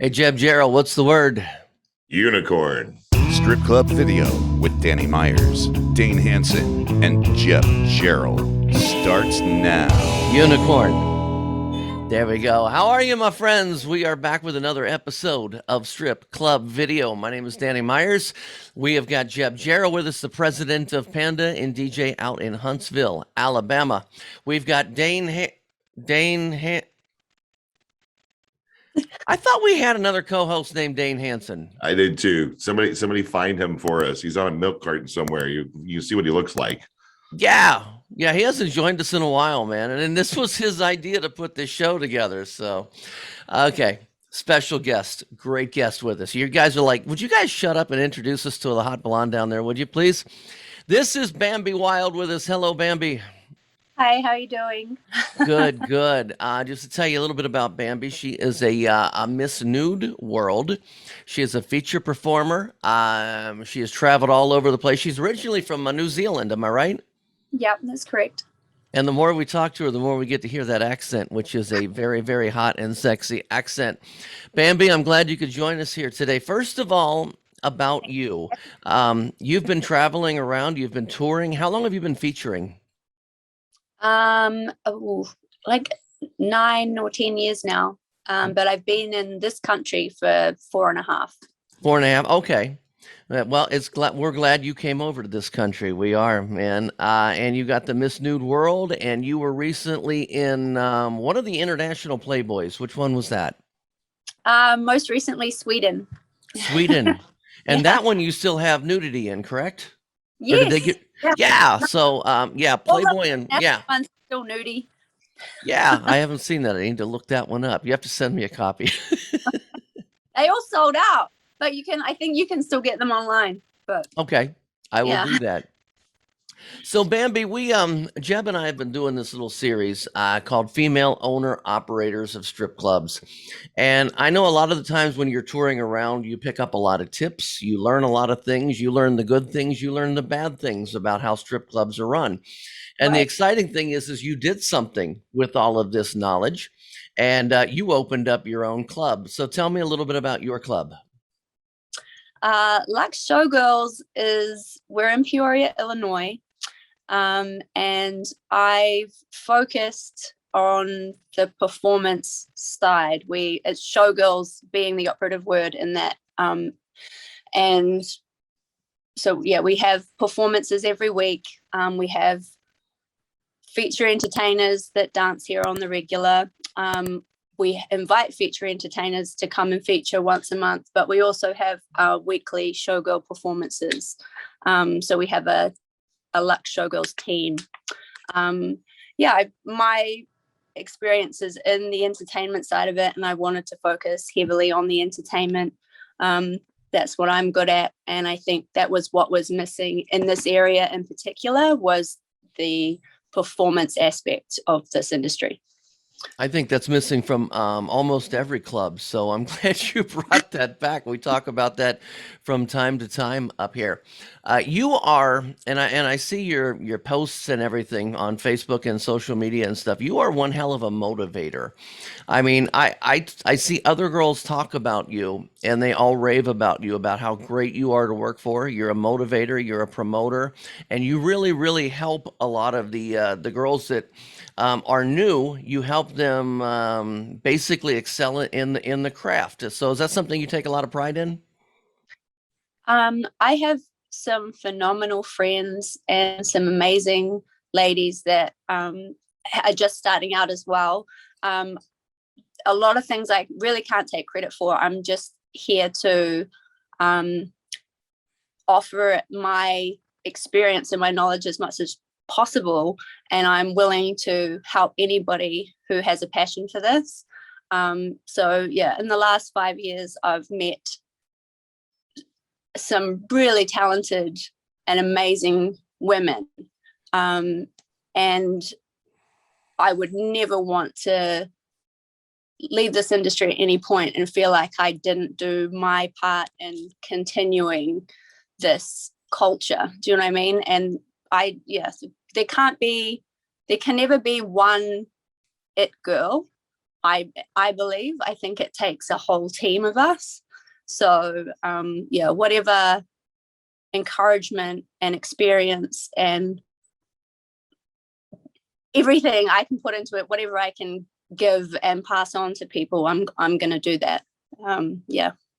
Hey, Jeb Gerald, what's the word? Unicorn. Strip Club Video with Danny Meyers, Dane Hansen, and Jeff Gerald starts now. Unicorn. There we go. How are you, my friends? We are back with another episode of Strip Club Video. My name is Danny Meyers. We have got Jeb Gerald with us, the president of Panda and DJ out in Huntsville, Alabama. We've got I thought we had another co-host named Dane Hansen. I did too. Somebody find him for us. He's on a milk carton somewhere. You see what he looks like. Yeah, he hasn't joined us in a while, man. And this was his idea to put this show together. So, okay, special guest, great guest with us. You guys are like, would you guys shut up and introduce us to the hot blonde down there, would you please? This is Bambi Wilde with us. Hello, Bambi. Hi, how are you doing? Good. Just to tell you a little bit about Bambi, she is a Miss Nude World. She is a feature performer. She has traveled all over the place. She's originally from New Zealand, am I right? Yep, that's correct. And the more we talk to her, the more we get to hear that accent, which is a very, very hot and sexy accent. Bambi, I'm glad you could join us here today. First of all, about you. You've been traveling around. You've been touring. How long have you been featuring? Like 9 or 10 years now. But I've been in this country for 4.5. 4.5. Okay. Well, we're glad you came over to this country. We are, man. And you got the Miss Nude World, and you were recently in one of the international Playboys. Which one was that? Most recently, Sweden. Sweden. And Yeah. that one you still have nudity in, correct? Or Yes. did they get? Yeah. So, Playboy and That one's still nudie. yeah. I haven't seen that. I need to look that one up. You have to send me a copy. They all sold out, but I think you can still get them online. But Okay, I will Yeah. do that. So Bambi, we Jeb and I have been doing this little series called Female Owner Operators of Strip Clubs. And I know a lot of the times when you're touring around, you pick up a lot of tips, you learn a lot of things, you learn the good things, you learn the bad things about how strip clubs are run. And the Right. exciting thing is you did something with all of this knowledge, and you opened up your own club. So tell me a little bit about your club. Luxxx Showgirls we're in Peoria, Illinois. And I've focused on the performance side. It's showgirls being the operative word in that. And so, yeah, we have performances every week. We have feature entertainers that dance here on the regular. We invite feature entertainers to come and feature once a month, but we also have our weekly showgirl performances. So we have a Luxxx Showgirls team. My experience is in the entertainment side of it, and I wanted to focus heavily on the entertainment. That's what I'm good at, and I think that was what was missing in this area in particular, was the performance aspect of this industry. I think that's missing from almost every club. So I'm glad you brought that back. We talk about that from time to time up here. You are, and I see your posts and everything on Facebook and social media and stuff. You are one hell of a motivator. I mean, I see other girls talk about you, and they all rave about you, about how great you are to work for. You're a motivator, you're a promoter, and you really, really help a lot of the girls that are new. You help them basically excel in the craft. So is that something you take a lot of pride in? I have some phenomenal friends and some amazing ladies that are just starting out as well. A lot of things I really can't take credit for. I'm just here to offer my experience and my knowledge as much as possible, and I'm willing to help anybody who has a passion for this. So yeah, in the last 5 years, I've met some really talented and amazing women, and I would never want to leave this industry at any point and feel like I didn't do my part in continuing this culture. Do you know what I mean? And there can never be one it girl. I think it takes a whole team of us. So whatever encouragement and experience and everything I can put into it, whatever I can give and pass on to people, I'm going to do that.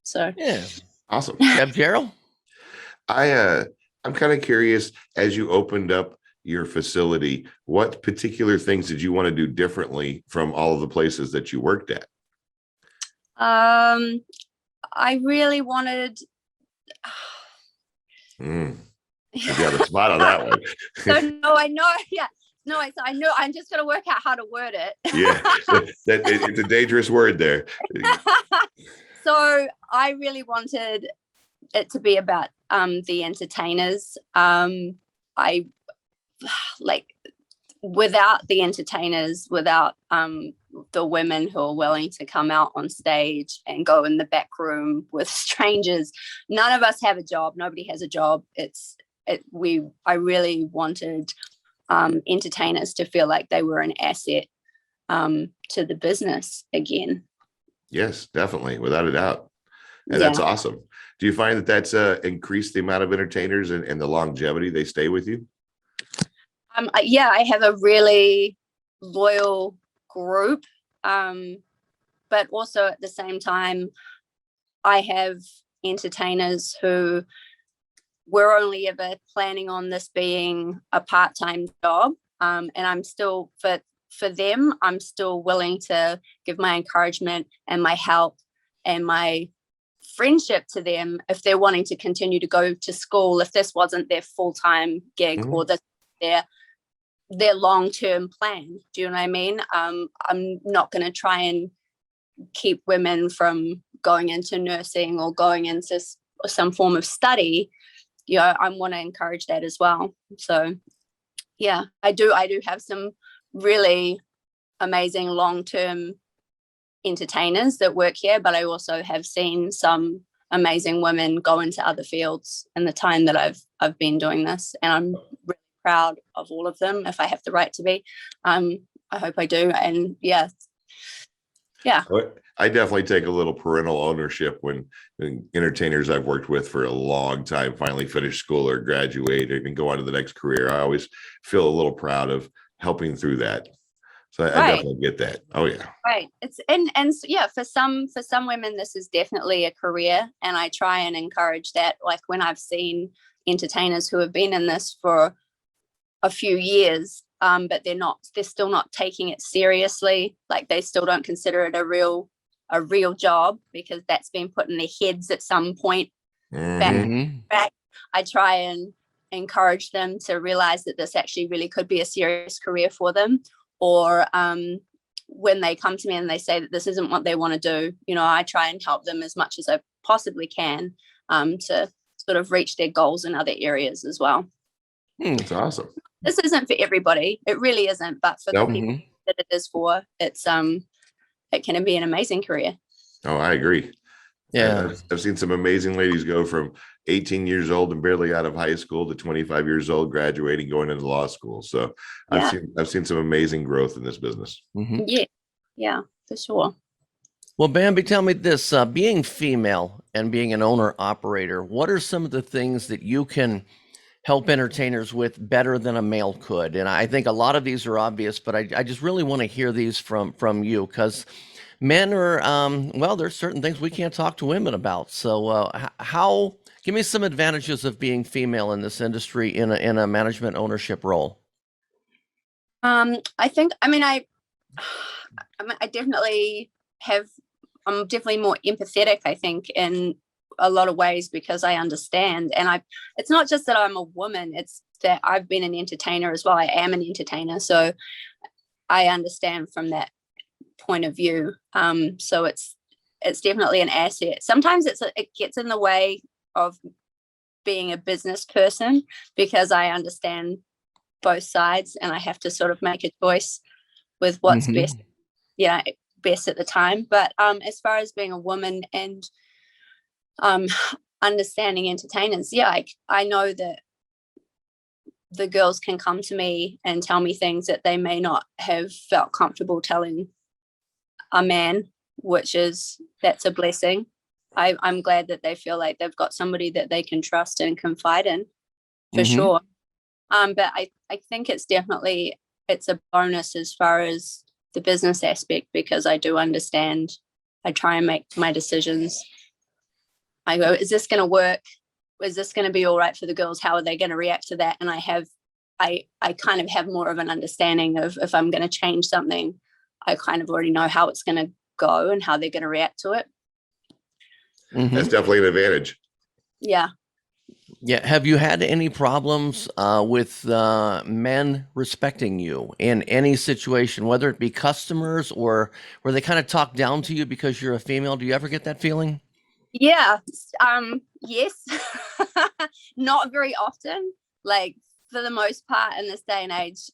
So Yeah. Awesome. Gerald? I'm kind of curious, as you opened up your facility, what particular things did you want to do differently from all of the places that you worked at? I really wanted. You got a spot on that one. So no, I know. Yeah, no, I know. I'm just gonna work out how to word it. Yeah, it's a dangerous word there. So I really wanted it to be about the entertainers. I like without the entertainers, without the women who are willing to come out on stage and go in the back room with strangers, none of us have a job. Nobody has a job. I really wanted entertainers to feel like they were an asset to the business again. Yes, definitely, without a doubt. And that's awesome. Do you find that that's increased the amount of entertainers and the longevity they stay with you? I have a really loyal group, but also at the same time, I have entertainers who we're only ever planning on this being a part-time job, and I'm still for them, I'm still willing to give my encouragement and my help and my friendship to them if they're wanting to continue to go to school, if this wasn't their full-time gig or their long-term plan. Do you know what I mean? I'm not going to try and keep women from going into nursing or going into some form of study. I want to encourage that as well. So yeah, I do have some really amazing long-term entertainers that work here, but I also have seen some amazing women go into other fields in the time that I've been doing this, and I'm really proud of all of them if I have the right to be. I hope I do. And yeah. I definitely take a little parental ownership when entertainers I've worked with for a long time finally finish school or graduate and go on to the next career. I always feel a little proud of helping through that. So I definitely get that. Oh yeah. Right. It's and yeah, for some women, this is definitely a career. And I try and encourage that. Like when I've seen entertainers who have been in this for a few years, but they're still not taking it seriously. Like they still don't consider it a real job because that's been put in their heads at some point back. I try and encourage them to realize that this actually really could be a serious career for them. Or when they come to me and they say that this isn't what they want to do, I try and help them as much as I possibly can to sort of reach their goals in other areas as well. That's awesome. This isn't for everybody. It really isn't. But for the people that it is for, it can be an amazing career. Oh, I agree. Yeah. I've seen some amazing ladies go from 18 years old and barely out of high school to 25 years old, graduating, going into law school. So I've seen some amazing growth in this business. Yeah, for sure. Well, Bambi, tell me this, being female and being an owner operator, what are some of the things that you can help entertainers with better than a male could? And I think a lot of these are obvious, but I just really want to hear these from you, because men are, there's certain things we can't talk to women about. So give me some advantages of being female in this industry in a management ownership role. I definitely I'm definitely more empathetic, I think, in a lot of ways, because I understand. And it's not just that I'm a woman, it's that I've been an entertainer as well. I am an entertainer. So I understand from that point of view. So it's definitely an asset. Sometimes it gets in the way of being a business person because I understand both sides and I have to sort of make a choice with what's best at the time. But as far as being a woman and understanding entertainers, I know that the girls can come to me and tell me things that they may not have felt comfortable telling a man, that's a blessing. I'm glad that they feel like they've got somebody that they can trust and confide in, for sure. But I think it's a bonus as far as the business aspect, because I do understand. I try and make my decisions. I go, is this going to work? Is this going to be all right for the girls? How are they going to react to that? And I kind of have more of an understanding of, if I'm going to change something, I kind of already know how it's going to go and how they're going to react to it. That's definitely an advantage. Yeah. Yeah. Have you had any problems with men respecting you in any situation, whether it be customers or where they kind of talk down to you because you're a female? Do you ever get that feeling? Yeah. Yes. Not very often. Like, for the most part in this day and age,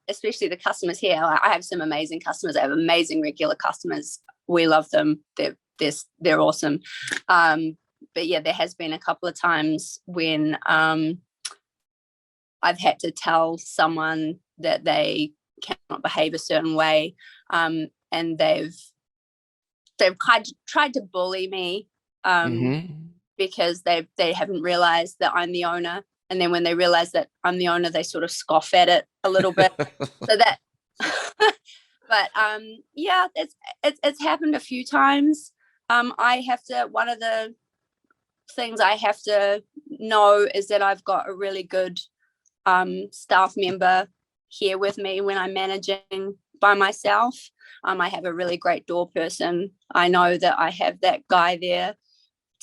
especially the customers here, I have some amazing customers. I have amazing regular customers. We love them. They're awesome. But yeah, there has been a couple of times when I've had to tell someone that they cannot behave a certain way, and they've tried to bully me because they haven't realized that I'm the owner. And then when they realize that I'm the owner, they sort of scoff at it a little bit. So that, but yeah, it's happened a few times. One of the things I have to know is that I've got a really good staff member here with me when I'm managing by myself. I have a really great door person. I know that I have that guy there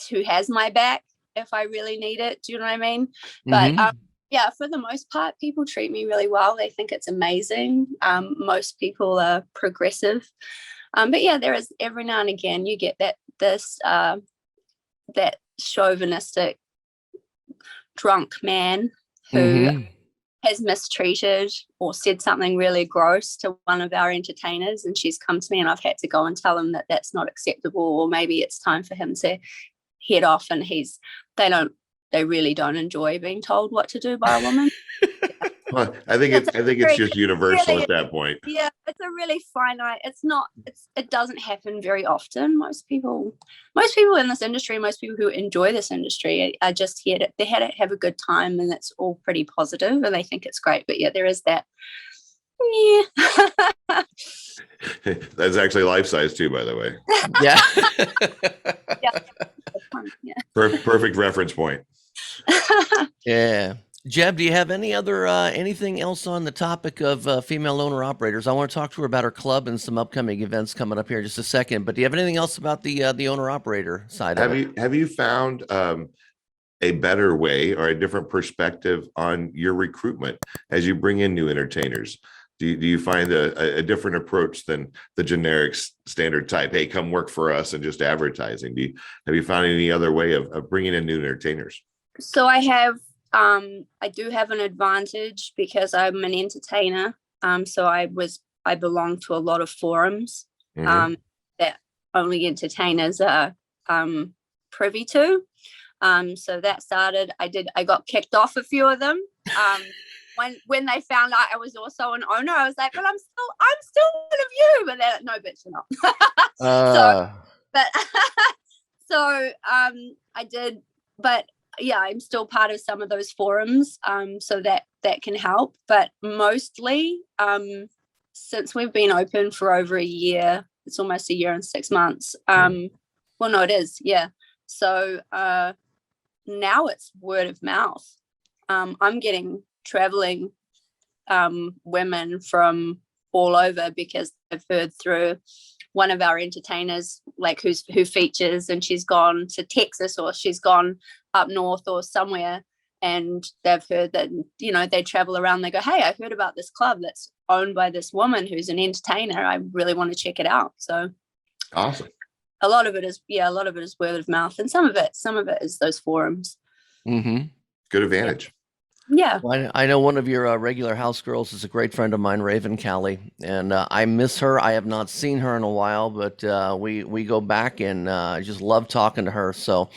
who has my back if I really need it. Do you know what I mean? But yeah, for the most part, people treat me really well. They think it's amazing. Most people are progressive. But yeah, there is every now and again you get that chauvinistic drunk man who has mistreated or said something really gross to one of our entertainers, and she's come to me and I've had to go and tell him that that's not acceptable, or maybe it's time for him to head off. And they really don't enjoy being told what to do by a woman. Well, I think it's just universal really, at that point. Yeah, it's a really finite. It doesn't happen very often. Most people in this industry, most people who enjoy this industry are just here to have a good time, and it's all pretty positive, and they think it's great. But yeah, there is that. Yeah. That's actually life size too, by the way. Yeah. Yeah. Perfect reference point. Yeah. Jeb, do you have any other anything else on the topic of female owner operators? I want to talk to her about her club and some upcoming events coming up here in just a second. But do you have anything else about the owner operator side of it? Have you found a better way or a different perspective on your recruitment as you bring in new entertainers? Do you find a different approach than the generic standard type? Hey, come work for us and just advertising. Have you found any other way of bringing in new entertainers? So I do have an advantage because I'm an entertainer. So I belong to a lot of forums that only entertainers are privy to. So that started. I got kicked off a few of them. When they found out I was also an owner, I was like, "But I'm still one of you." But they're like, "No, bitch, you're not." So I did, but yeah, I'm still part of some of those forums, so that can help. But mostly, since we've been open for over a year, it's almost a year and 6 months. Well, no, it is, yeah. So now it's word of mouth. I'm getting traveling women from all over because they've heard through one of our entertainers, like who features, and she's gone to Texas or she's gone up north or somewhere, and they've heard that, you know, they travel around, they go, "Hey, I heard about this club that's owned by this woman who's an entertainer. I really want to check it out." So awesome. a lot of it is word of mouth, and some of it is those forums. Good advantage. Yeah. Well, I know one of your regular house girls is a great friend of mine, Raven Cali, and I miss her. I have not seen her in a while, but we go back, and I just love talking to her. So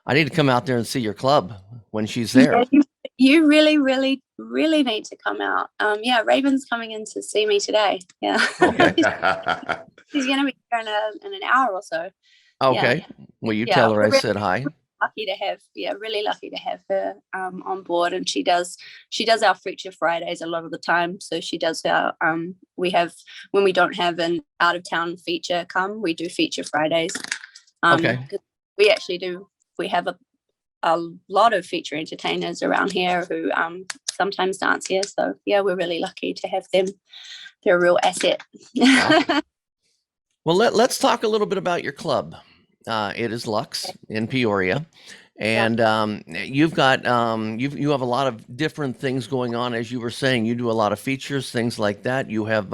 I need to come out there and see your club when she's there. You really, really, really need to come out. Yeah, Raven's coming in to see me today. Yeah. Okay. She's gonna be here in an hour or so. Okay. Well, you Yeah, tell her I we're said hi. lucky to have, really lucky to have her on board, and she does our feature Fridays a lot of the time. So she does our we have, when we don't have an out of town feature come, we do feature Fridays. Okay. We actually do. We have a lot of feature entertainers around here who sometimes dance here. So yeah, we're really lucky to have them. They're a real asset. Awesome. Well, let's talk a little bit about your club. It is Luxxx in Peoria, and you've got you have a lot of different things going on. As you were saying, you do a lot of features, things like that. You have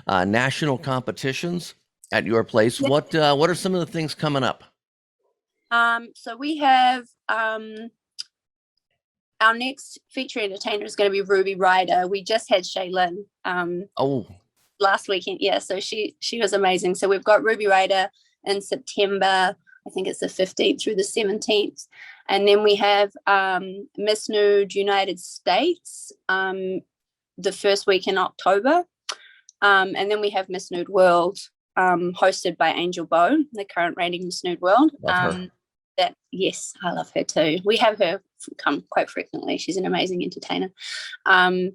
national competitions at your place. Yeah. What are some of the things coming up? So we have our next feature entertainer is going to be Ruby Ryder. We just had Shaylin last weekend. Yeah, so she was amazing. So we've got Ruby Ryder in September. I think it's the 15th through the 17th. And then we have Miss Nude United States the first week in October. And then we have Miss Nude World hosted by Angel Bow, the current reigning Miss Nude World. Love her. Yes, I love her too. We have her come quite frequently. She's an amazing entertainer.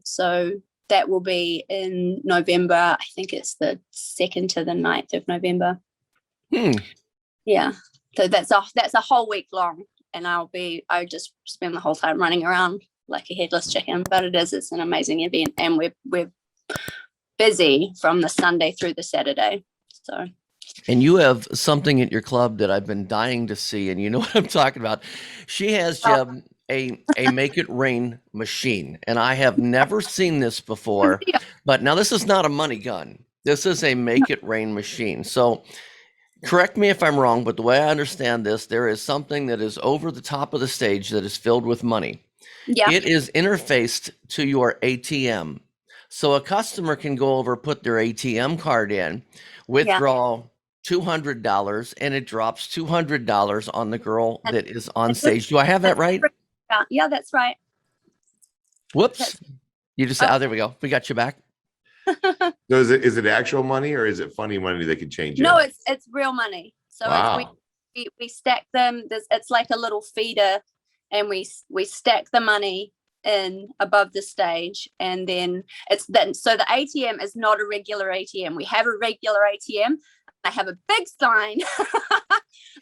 So that will be in November. I think it's the 2nd to the 9th of November. Yeah. So that's a whole week long, and I just spend the whole time running around like a headless chicken. But it's an amazing event, and we're busy from the Sunday through the Saturday. So. And you have something at your club that I've been dying to see, and you know what I'm talking about. She has, Jeb, a Make It Rain machine, and I have never seen this before. But now this is not a money gun. This is a Make It Rain machine. So correct me if I'm wrong, but the way I understand this, there is something that is over the top of the stage that is filled with money. Yeah. It is interfaced to your ATM. So a customer can go over, put their ATM card in, withdraw $200, and it drops $200 on the girl that is on stage. Do I have that right? Yeah, that's right. Whoops. You just said, there we go. We got you back. So is it actual money, or is it funny money that can change? No, it's real money. So wow. we stack them. It's like a little feeder, and we stack the money in above the stage, and then so the ATM is not a regular ATM. We have a regular ATM. I have a big sign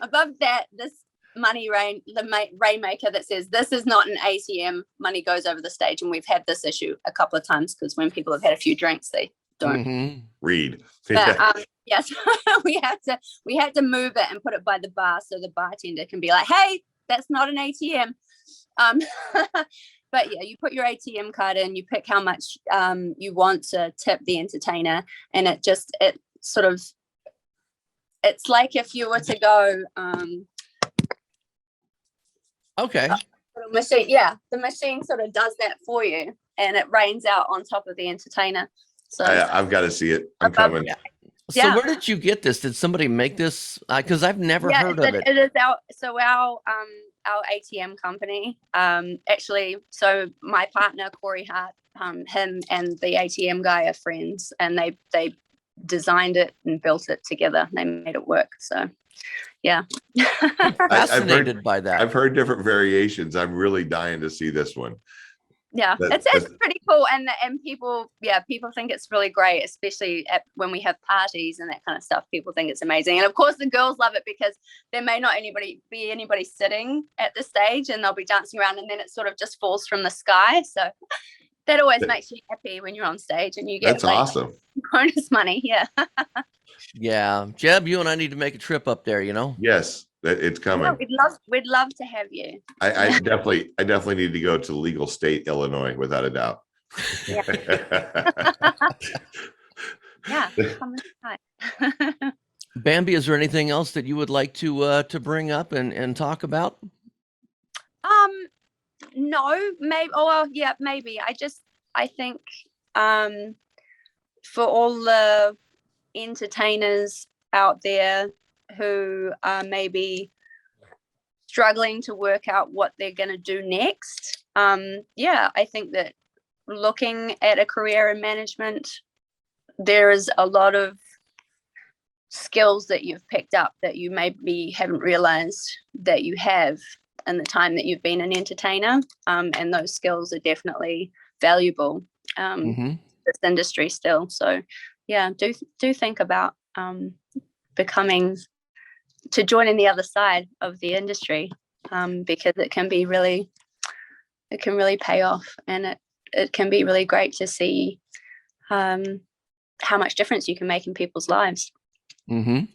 above that, this the Rainmaker, that says this is not an ATM. Money goes over the stage. And we've had this issue a couple of times, because when people have had a few drinks, they don't read. But, yes, we had to move it and put it by the bar, so the bartender can be like, hey, that's not an ATM. But yeah, you put your ATM card in, you pick how much you want to tip the entertainer, and it's like if you were to go machine. Yeah, the machine sort of does that for you, and it rains out on top of the entertainer. So I've got to see it. I'm coming. So where did you get this? Did somebody make this? Because I've never heard of it. It is our ATM company. Actually, so my partner Corey Hart, him and the ATM guy are friends, and they designed it and built it together. They made it work. So yeah. Fascinated by that. I've heard different variations. I'm really dying to see this one. Yeah, it's pretty cool, and people think it's really great, especially when we have parties and that kind of stuff. People think it's amazing, and of course the girls love it, because there may not be anybody sitting at the stage, and they'll be dancing around, and then it sort of just falls from the sky. So that always makes you happy when you're on stage and you get that's awesome bonus money. Yeah. Yeah, Jeb, you and I need to make a trip up there. Yes, it's coming. Yeah, we'd love to have you. I definitely need to go to legal state Illinois, without a doubt. Yeah. Yeah. Bambi, is there anything else that you would like to bring up and talk about? No, maybe. Oh, well, yeah, maybe. I think for all the entertainers out there who are maybe struggling to work out what they're going to do next, I think that looking at a career in management, there is a lot of skills that you've picked up that you maybe haven't realized that you have in the time that you've been an entertainer, and those skills are definitely valuable Mm-hmm. this industry still. So do think about joining the other side of the industry, because it can really pay off, and it can be really great to see how much difference you can make in people's lives. Mm-hmm.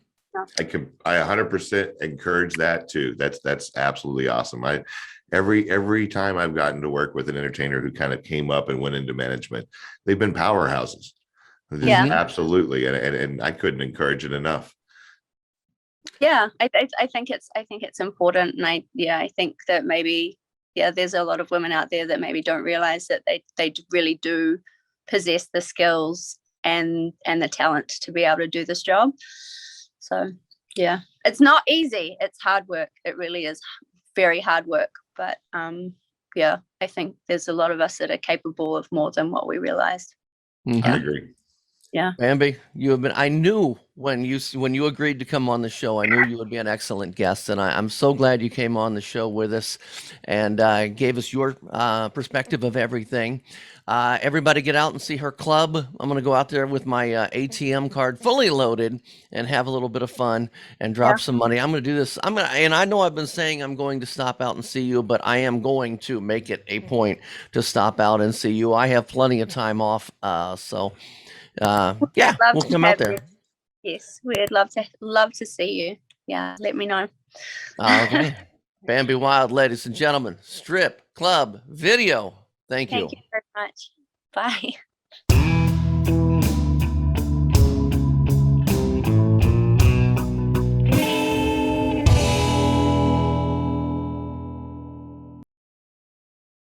I 100% encourage that too. That's absolutely awesome. Every time I've gotten to work with an entertainer who kind of came up and went into management, they've been powerhouses. Just Yeah. absolutely. And I couldn't encourage it enough. Yeah, I think it's important, and I think that maybe there's a lot of women out there that maybe don't realize that they really do possess the skills and the talent to be able to do this job. So it's not easy. It's hard work. It really is very hard work. But I think there's a lot of us that are capable of more than what we realize. Mm-hmm. I agree. Yeah. Bambi, I knew when you agreed to come on the show, I knew you would be an excellent guest, and I'm so glad you came on the show with us and gave us your perspective of everything. Everybody get out and see her club. I'm going to go out there with my ATM card fully loaded and have a little bit of fun and drop some money. I'm going to do this. And I know I've been saying I'm going to stop out and see you, but I am going to make it a point to stop out and see you. I have plenty of time off, so we'll come out there. Yes, we'd love to see you. Yeah, let me know. Okay. Bambi Wilde, ladies and gentlemen, strip club video. Thank you. Thank you very much. Bye.